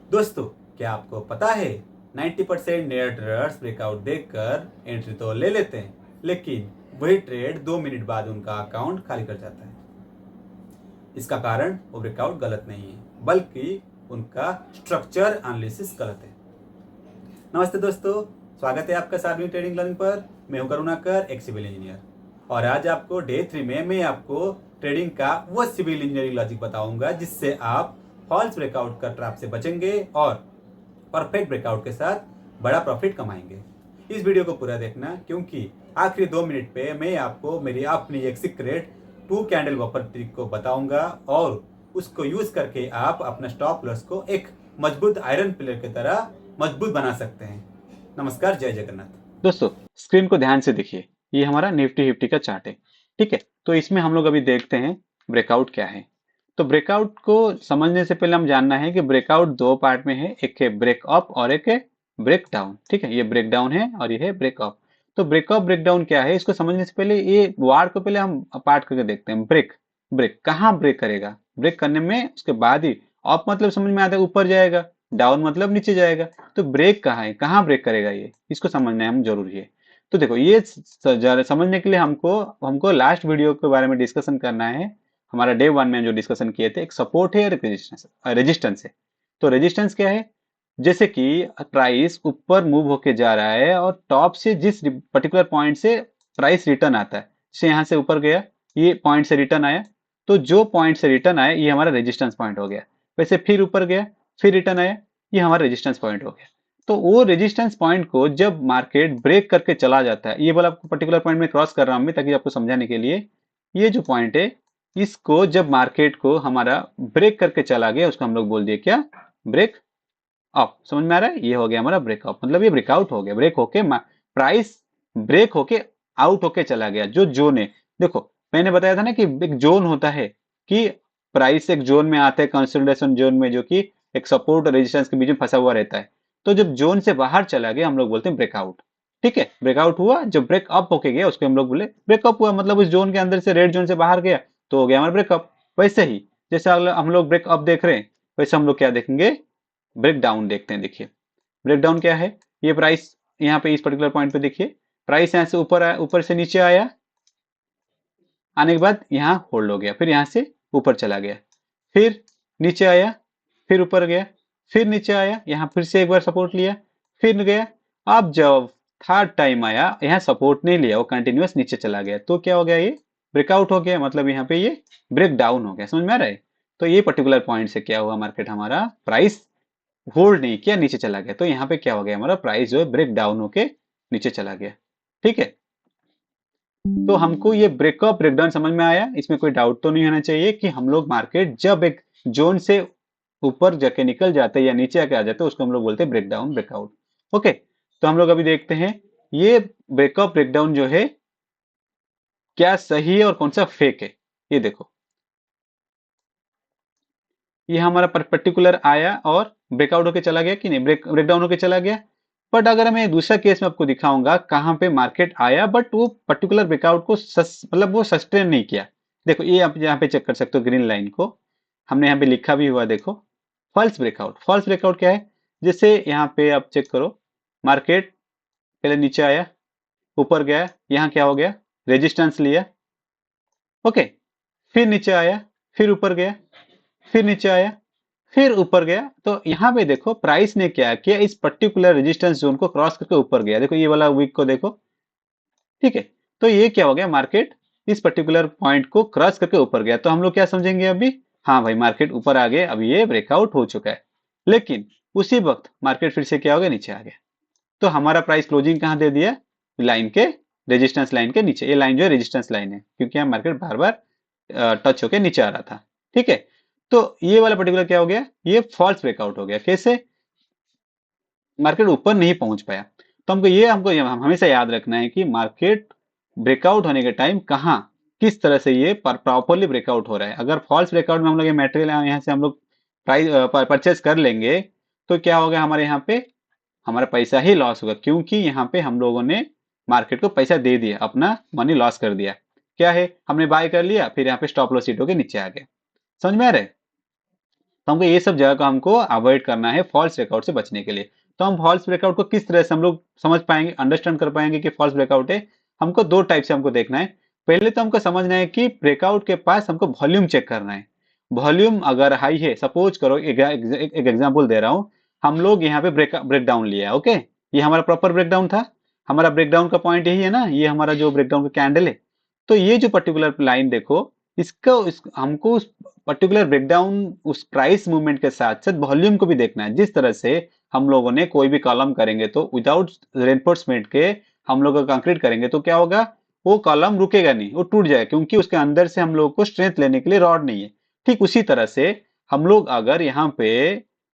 दोस्तों, क्या आपको पता है 90% नए ट्रेडर्स ब्रेकआउट देखकर एंट्री तो ले लेते हैं, लेकिन वही ट्रेड 2 मिनट बाद उनका अकाउंट खाली कर जाता है। इसका कारण वो ब्रेकआउट गलत नहीं है, बल्कि उनका स्ट्रक्चर एनालिसिस गलत है। नमस्ते दोस्तों, स्वागत है आपका सार्वजनिक ट्रेडिंग लर्निंग पर। मैं हूं करुणाकर, एक सिविल इंजीनियर, और आज आपको डे 3 में मैं आपको ट्रेडिंग का वो सिविल इंजीनियरिंग लॉजिक बताऊंगा जिससे आप फॉल्स ब्रेकआउट का ट्रैप से बचेंगे और परफेक्ट ब्रेकआउट के साथ बड़ा प्रॉफिट कमाएंगे। इस वीडियो को पूरा देखना, क्योंकि आखिरी 2 मिनट पे मैं आपको मेरी अपनी एक सीक्रेट 2 कैंडल वॉपर ट्रिक को बताऊंगा और उसको यूज करके आप अपना स्टॉप लॉस को एक मजबूत आयरन पिलर की तरह मजबूत बना सकते हैं। नमस्कार, जय जगन्नाथ। दोस्तों, स्क्रीन को ध्यान से देखिए। ये हमारा निफ्टी हिफ्टी का चार्ट है। ठीक है, तो इसमें हम लोग अभी देखते हैं ब्रेकआउट क्या है। तो ब्रेकआउट को समझने से पहले हम जानना है कि ब्रेकआउट दो पार्ट में है, एक है ब्रेक अप और एक है ब्रेक डाउन। ठीक है, ये ब्रेक डाउन है और ये है ब्रेक अप। तो ब्रेक अप ब्रेक डाउन क्या है, इसको समझने से पहले ये वार्ड को पहले हम पार्ट करके देखते हैं। ब्रेक ब्रेक कहाँ ब्रेक करेगा, ब्रेक करने में उसके बाद ही अप मतलब समझ में आता है ऊपर जाएगा, डाउन मतलब नीचे जाएगा। तो ब्रेक कहाँ है, कहाँ ब्रेक करेगा, ये इसको समझना हम जरूरी है। तो देखो, ये समझने के लिए हमको हमको लास्ट वीडियो के बारे में डिस्कशन करना है। हमारा डे 1 में जो डिस्कशन किए थे, एक सपोर्ट है और एक रेजिस्टेंस है। तो रेजिस्टेंस क्या है, जैसे कि प्राइस ऊपर मूव होके जा रहा है और टॉप से जिस पर्टिकुलर पॉइंट से प्राइस रिटर्न आता है, जैसे यहाँ से ऊपर गया, ये पॉइंट से रिटर्न आया, तो जो पॉइंट से रिटर्न आया ये हमारा रेजिस्टेंस पॉइंट हो गया। वैसे फिर ऊपर गया, फिर रिटर्न आया, ये हमारा रेजिस्टेंस पॉइंट हो गया। तो वो रेजिस्टेंस पॉइंट को जब मार्केट ब्रेक करके चला जाता है, ये वाला पर्टिकुलर पॉइंट में क्रॉस कर रहा हूं मैं ताकि आपको समझाने के लिए, ये जो पॉइंट है इसको जब मार्केट को हमारा ब्रेक करके चला गया, उसको हम लोग बोल दिए क्या, ब्रेक अप। समझ में आ रहा है, ये हो गया हमारा ब्रेकअप, मतलब ये ब्रेकआउट हो गया, ब्रेक होके प्राइस ब्रेक होके आउट होके चला गया। जो जोन है, देखो मैंने बताया था ना कि एक जोन होता है कि प्राइस एक जोन में आता है, कंसोलिडेशन जोन में, जो कि एक सपोर्ट और रेजिस्टेंस के बीच में फंसा हुआ रहता है। तो जब जोन से बाहर चला गया हम लोग बोलते हैं ब्रेकआउट। ठीक है, ब्रेकआउट हुआ, जब ब्रेक अप होके गया उसको हम लोग बोले ब्रेकअप हुआ, मतलब उस जोन के अंदर से रेड जोन से बाहर गया तो हो गया हमारा ब्रेकअप। वैसे ही जैसे हम लोग ब्रेकअप देख रहे हैं, वैसे हम लोग क्या देखेंगे, ब्रेक डाउन देखते हैं। देखिए ब्रेक डाउन क्या है, ये प्राइस यहाँ पे इस पर्टिकुलर पॉइंट पे देखिए, प्राइस यहाँ से ऊपर आया, ऊपर से नीचे आया, आने के बाद यहाँ होल्ड हो गया, फिर यहाँ से ऊपर चला गया, फिर नीचे आया, फिर ऊपर गया, फिर नीचे आया, यहाँ फिर से एक बार सपोर्ट लिया, फिर गया। अब जब थर्ड टाइम आया, यहाँ सपोर्ट नहीं लिया, वो कंटिन्यूअस नीचे चला गया, तो क्या हो गया, ये ब्रेकआउट हो गया, मतलब यहाँ पे ये ब्रेक डाउन हो गया। समझ में आ रहा है। तो ये पर्टिकुलर पॉइंट से क्या हुआ, मार्केट हमारा प्राइस होल्ड नहीं किया, नीचे चला गया, तो यहाँ पे क्या हो गया, हमारा प्राइस जो है ब्रेक डाउन होके नीचे चला गया। ठीक है, तो हमको ये ब्रेकअप ब्रेकडाउन समझ में आया, इसमें कोई डाउट तो नहीं होना चाहिए कि हम लोग मार्केट जब एक जोन से ऊपर जाके निकल जाते हैं या नीचे आके आ जाते हैं, उसको हम लोग बोलते हैं ब्रेक डाउन ब्रेकआउट। ओके, तो हम लोग अभी देखते हैं ये ब्रेकअप ब्रेकडाउन जो है क्या सही है और कौन सा फेक है। ये देखो, ये हमारा पर्टिकुलर आया और ब्रेकआउट होके चला गया कि नहीं, ब्रेकडाउन होके चला गया। बट अगर मैं दूसरा केस में आपको दिखाऊंगा कहां पे मार्केट आया बट वो पर्टिकुलर ब्रेकआउट को मतलब वो सस्टेन नहीं किया। देखो ये आप यहाँ पे चेक कर सकते हो, ग्रीन लाइन को हमने यहाँ पे लिखा भी हुआ, देखो फॉल्स ब्रेकआउट। फॉल्स ब्रेकआउट क्या है, जैसे यहाँ पे आप चेक करो, मार्केट पहले नीचे आया, ऊपर गया, यहाँ क्या हो गया, रेजिस्टेंस लिया, ओके, फिर नीचे आया, फिर ऊपर गया, फिर नीचे आया, फिर ऊपर गया। तो यहाँ पे देखो प्राइस ने क्या किया, इस पर्टिकुलर रेजिस्टेंस जोन को क्रॉस करके ऊपर गया। देखो ये वाला वीक को देखो, ठीक है, तो ये क्या हो गया, मार्केट इस पर्टिकुलर पॉइंट को क्रॉस करके ऊपर गया, तो हम लोग क्या समझेंगे अभी, हाँ भाई मार्केट ऊपर आ गया, अभी ये ब्रेकआउट हो चुका है। लेकिन उसी वक्त मार्केट फिर से क्या हो गया, नीचे आ गया, तो हमारा प्राइस क्लोजिंग कहाँ दे दिया, लाइन के, रेजिस्टेंस लाइन के नीचे। ये लाइन जो है रेजिस्टेंस लाइन है, क्योंकि यहाँ मार्केट बार बार टच होके नीचे आ रहा था। ठीक है, तो ये वाला पर्टिकुलर क्या हो गया, ये फॉल्स ब्रेकआउट हो गया। कैसे, मार्केट ऊपर नहीं पहुंच पाया। तो हमको हमेशा याद रखना है कि मार्केट ब्रेकआउट होने के टाइम कहाँ, किस तरह से ये प्रॉपरली ब्रेकआउट हो रहा है। अगर फॉल्स ब्रेकआउट में हम लोग ये मटेरियल यहाँ से हम लोग प्राइस परचेज कर लेंगे, तो क्या होगा, हमारे यहाँ पे हमारा पैसा ही लॉस होगा, क्योंकि यहाँ पे हम लोगों ने मार्केट को पैसा दे दिया, अपना मनी लॉस कर दिया। क्या है, हमने बाय कर लिया, फिर यहाँ पे स्टॉप लॉस हिट होके नीचे आ गया। समझ में आ रहा है। तो हमको ये सब जगह को हमको अवॉइड करना है फॉल्स ब्रेकआउट से बचने के लिए। तो हम फॉल्स ब्रेकआउट को किस तरह से हम लोग समझ पाएंगे, अंडरस्टैंड कर पाएंगे कि फॉल्स ब्रेकआउट है? हमको दो टाइप से हमको देखना है। पहले तो हमको समझना है कि ब्रेकआउट के पास हमको वॉल्यूम चेक करना है। वॉल्यूम अगर हाई है, सपोज करो एक एग्जाम्पल दे रहा हूँ, हम लोग यहाँ पे ब्रेकडाउन लिया, ओके, ये हमारा प्रॉपर ब्रेकडाउन था। हमारा ब्रेकडाउन का पॉइंट यही है ना, ये हमारा जो ब्रेकडाउन का कैंडल है। तो ये जो पर्टिकुलर लाइन देखो, हमको उस पर्टिकुलर ब्रेकडाउन, उस प्राइस मूवमेंट के साथ साथ वॉल्यूम को भी देखना है। जिस तरह से हम लोगों ने कोई भी कॉलम करेंगे तो विदाउट रेनफोर्समेंट के हम लोग कंक्रीट करेंगे तो क्या होगा, वो कॉलम रुकेगा नहीं, वो टूट जाएगा, क्योंकि उसके अंदर से हम लोग को स्ट्रेंथ लेने के लिए रॉड नहीं है। ठीक उसी तरह से हम लोग अगर यहाँ पे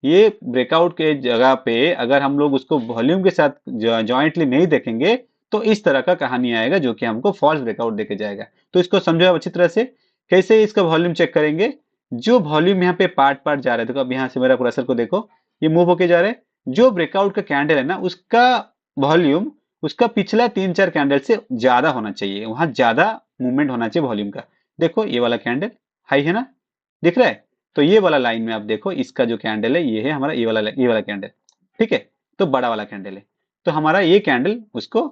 ये ब्रेकआउट के जगह पे अगर हम लोग उसको वॉल्यूम के साथ जॉइंटली नहीं देखेंगे तो इस तरह का कहानी आएगा जो कि हमको फॉल्स ब्रेकआउट देके जाएगा। तो इसको समझो आप अच्छी तरह से। कैसे इसका वॉल्यूम चेक करेंगे? जो वॉल्यूम यहाँ पे पार्ट पार्ट जा रहे थे, तो अब यहाँ से मेरा कुर्सर को देखो, ये मूव होके जा रहे हैं। जो ब्रेकआउट का कैंडल है ना, उसका वॉल्यूम उसका पिछला 3-4 कैंडल से ज्यादा होना चाहिए, वहां ज्यादा मूवमेंट होना चाहिए वॉल्यूम का। देखो ये वाला कैंडल हाई है ना, दिख रहा है? तो ये वाला लाइन में आप देखो, इसका जो कैंडल है ये है हमारा ये वाला कैंडल, ठीक है? तो बड़ा वाला कैंडल है, तो हमारा ये कैंडल उसको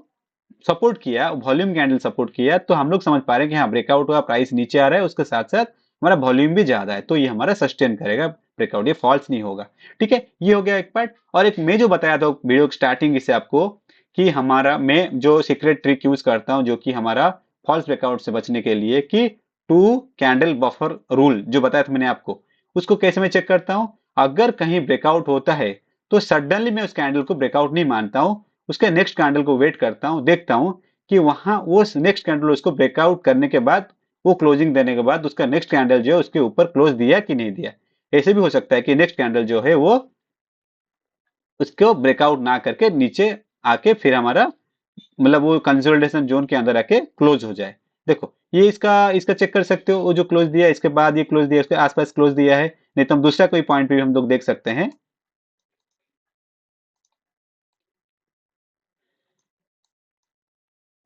सपोर्ट किया, वॉल्यूम कैंडल सपोर्ट किया, तो हम लोग समझ पा रहे हैं कि हाँ ब्रेकआउट का प्राइस नीचे आ रहा है, उसके साथ साथ हमारा वॉल्यूम भी ज्यादा है, तो ये हमारा सस्टेन करेगा ब्रेकआउट, ये फॉल्स नहीं होगा। ठीक है, ये हो गया एक पार्ट। और एक मैं जो बताया था वीडियो स्टार्टिंग से आपको कि हमारा मैं जो सीक्रेट ट्रिक यूज करता हूँ जो कि हमारा फॉल्स ब्रेकआउट से बचने के लिए, कि टू कैंडल बफर रूल जो बताया था मैंने आपको, उसको कैसे मैं चेक करता हूँ? अगर कहीं ब्रेकआउट होता है तो सडनली मैं उस कैंडल को ब्रेकआउट नहीं मानता हूँ, उसके नेक्स्ट कैंडल को वेट करता हूँ, देखता हूँ कि वहां वो नेक्स्ट कैंडल उसको ब्रेकआउट करने के बाद, वो क्लोजिंग देने के बाद उसका नेक्स्ट कैंडल जो है उसके ऊपर क्लोज दिया कि नहीं दिया। ऐसे भी हो सकता है कि नेक्स्ट कैंडल जो है वो उसको ब्रेकआउट ना करके नीचे आके फिर हमारा मतलब वो कंसोलिडेशन जोन के अंदर आके क्लोज हो जाए। देखो ये इसका इसका चेक कर सकते हो, वो जो क्लोज दिया इसके बाद ये क्लोज दिया, उसके आसपास क्लोज दिया है, नहीं तो हम दूसरा कोई पॉइंट भी हम लोग देख सकते हैं।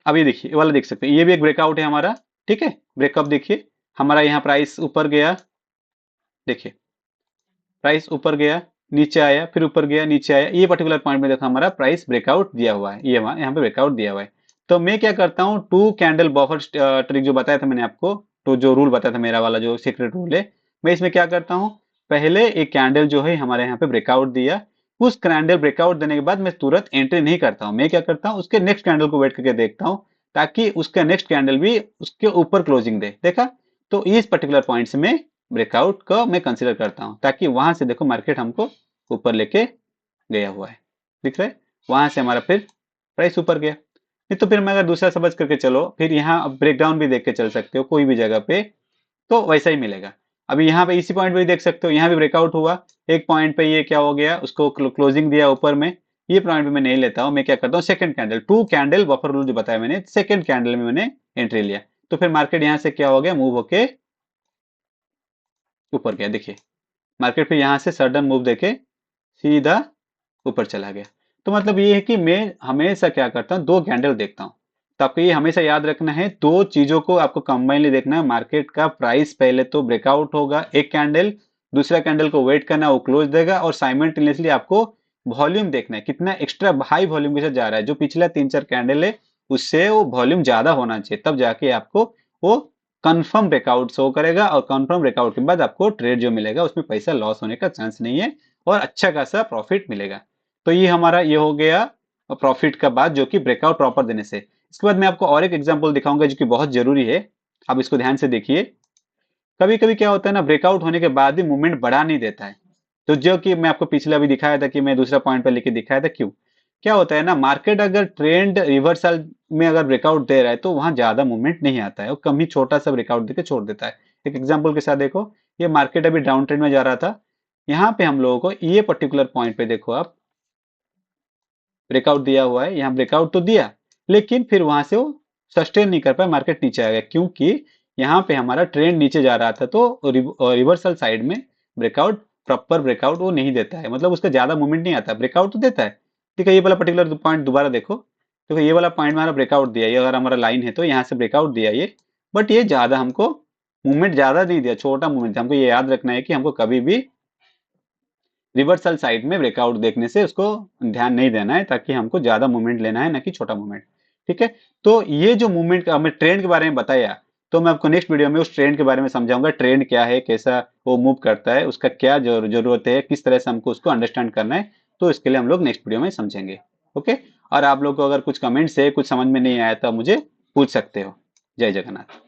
अब ये देखिए, ये वाला देख सकते हैं, ये भी एक ब्रेकआउट है हमारा। ठीक है, ब्रेकअप देखिए, हमारा यहाँ प्राइस ऊपर गया, देखिए प्राइस ऊपर गया, नीचे आया, फिर ऊपर गया, नीचे आया, ये पर्टिकुलर पॉइंट में देखो हमारा प्राइस ब्रेकआउट दिया हुआ है, ये यहाँ पे ब्रेकआउट दिया हुआ है। तो मैं क्या करता हूँ, टू कैंडल बफर ट्रिक जो बताया था मैंने आपको, तो जो रूल बताया था मेरा वाला जो सीक्रेट रूल है, मैं इसमें क्या करता हूँ, पहले एक कैंडल जो है हमारे यहाँ पे ब्रेकआउट दिया, उस कैंडल ब्रेकआउट देने के बाद मैं तुरंत एंट्री नहीं करता हूँ, मैं क्या करता हूँ उसके नेक्स्ट कैंडल को वेट करके देखता हूँ, ताकि उसका नेक्स्ट कैंडल भी उसके ऊपर क्लोजिंग दे। देखा? तो इस पर्टिकुलर पॉइंट से मैं ब्रेकआउट का मैं कंसिडर करता हूं, ताकि वहां से देखो मार्केट हमको ऊपर लेके गया हुआ है, दिख रहा है? वहां से हमारा फिर प्राइस ऊपर गया। नहीं तो फिर मैं अगर दूसरा समझ करके चलो, फिर यहाँ ब्रेकडाउन भी देख के चल सकते हो कोई भी जगह पे, तो वैसा ही मिलेगा। अभी यहाँ पे इसी पॉइंट पे भी देख सकते हो, यहाँ भी ब्रेकआउट हुआ एक पॉइंट पे, ये क्या हो गया, उसको क्लोजिंग दिया ऊपर में, ये पॉइंट पे मैं नहीं लेता हूँ, मैं क्या करता हूँ second candle, two candle buffer rule जो बताया मैंने, सेकंड कैंडल में मैंने एंट्री लिया, तो फिर मार्केट यहाँ से क्या हो गया, मूव होके ऊपर गया। देखिए मार्केट पे यहाँ से सडन मूव देके सीधा ऊपर चला गया। तो मतलब ये है कि मैं हमेशा क्या करता हूँ, दो कैंडल देखता हूँ। तो आपको ये हमेशा याद रखना है, दो चीजों को आपको कंबाइनली देखना है। मार्केट का प्राइस पहले तो ब्रेकआउट होगा एक कैंडल, दूसरा कैंडल को वेट करना, वो क्लोज देगा, और साइमल्टेनियसली आपको वॉल्यूम देखना है कितना एक्स्ट्रा हाई वॉल्यूम के साथ जा रहा है, जो पिछला 3-4 कैंडल है उससे वो वॉल्यूम ज्यादा होना चाहिए, तब जाके आपको वो कंफर्म ब्रेकआउट शो करेगा, और कंफर्म ब्रेकआउट के बाद आपको ट्रेड जो मिलेगा उसमें पैसा लॉस होने का चांस नहीं है, और अच्छा खासा प्रॉफिट मिलेगा। तो ये हमारा ये हो गया प्रॉफिट का बात, जो कि ब्रेकआउट प्रॉपर देने से। इसके बाद मैं आपको और एक एग्जांपल दिखाऊंगा जो कि बहुत जरूरी है, आप इसको ध्यान से देखिए। कभी कभी क्या होता है ना, ब्रेकआउट होने के बाद भी मूवमेंट बढ़ा नहीं देता है, तो जो कि मैं आपको पिछले अभी दिखाया था, कि मैं दूसरा पॉइंट पर लेके दिखाया था, क्यों क्या होता है ना, मार्केट अगर ट्रेंड रिवर्सल में अगर ब्रेकआउट दे रहा है तो वहां ज्यादा मूवमेंट नहीं आता है, वो कम ही छोटा सा ब्रेकआउट देके छोड़ देता है। एक एग्जांपल के साथ देखो, ये मार्केट अभी डाउन ट्रेंड में जा रहा था, यहाँ पे हम लोगों को ये पर्टिकुलर पॉइंट पे देखो आप, ब्रेकआउट दिया हुआ है, यहाँ ब्रेकआउट तो दिया, लेकिन फिर वहां से वो सस्टेन नहीं कर पाया, मार्केट नीचे आ गया, क्योंकि यहाँ पे हमारा ट्रेंड नीचे जा रहा था, तो रिवर्सल साइड में ब्रेकआउट, प्रॉपर ब्रेकआउट वो नहीं देता है, मतलब उसका ज्यादा मूवमेंट नहीं आता, ब्रेकआउट तो देता है। ठीक है, ये वाला पर्टिकुलर पॉइंट दोबारा देखो, देखो ये वाला पॉइंट हमारा ब्रेकआउट दिया, ये अगर हमारा लाइन है तो यहाँ से ब्रेकआउट दिया ये, बट ये ज्यादा हमको मूवमेंट ज्यादा नहीं दिया, छोटा मूवमेंट। हमको ये याद रखना है कि हमको कभी भी रिवर्सल साइड में ब्रेकआउट देखने से उसको ध्यान नहीं देना है, ताकि हमको ज्यादा मूवमेंट लेना है, ना कि छोटा मूवमेंट। ठीक है, तो ये जो मूवमेंट का हमें ट्रेंड के बारे में बताया, तो मैं आपको नेक्स्ट वीडियो में उस ट्रेंड के बारे में समझाऊंगा। ट्रेंड क्या है, कैसा वो मूव करता है, उसका क्या जरूरत है, किस तरह से हमको उसको अंडरस्टैंड करना है, तो इसके लिए हम लोग नेक्स्ट वीडियो में समझेंगे। ओके, और आप लोग को अगर कुछ कमेंट्स है, कुछ समझ में नहीं आया तो मुझे पूछ सकते हो। जय जगन्नाथ।